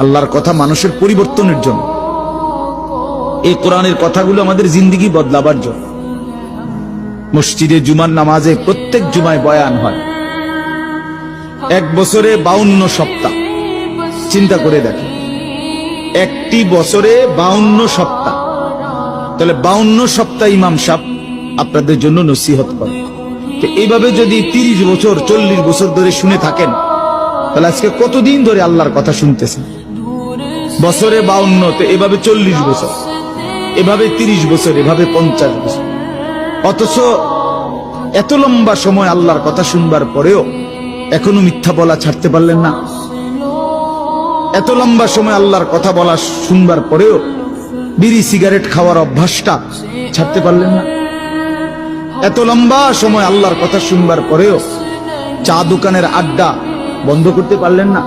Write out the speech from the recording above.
আল্লাহর কথা মানুষের পরিবর্তনের জন্য। এই কোরআনের কথাগুলো আমাদের জিন্দেগি বদলাবার জন্য। মসজিদে জুমার নামাজে প্রত্যেক জুমায় বয়ান হয়। এক বছরে 52 সপ্তাহ, চিন্তা করে দেখেন, একটি বছরে 52 সপ্তাহ। তাহলে 52 সপ্তাহ ইমাম সাহেব আপনাদের জন্য নসিহত করে। তো এইভাবে যদি 30 বছর 40 বছর ধরে শুনে থাকেন, তাহলে আজকে কতদিন ধরে আল্লাহর কথা শুনতেছেন? বছরে 52, তো এভাবে 40 বছর, এভাবে 30 বছর, এভাবে 50 বছর। অথচ এত লম্বা সময় আল্লাহর কথা শুনবার পরেও এখনো মিথ্যা বলা ছাড়তে পারলেন না। এত লম্বা সময় আল্লাহর কথা বলা শুনবার পরেও বিড়ি সিগারেট খাওয়ার অভ্যাসটা ছাড়তে পারলেন না। এত লম্বা সময় আল্লাহর কথা শুনবার পরেও চা দোকানের আড্ডা বন্ধ করতে পারলেন না।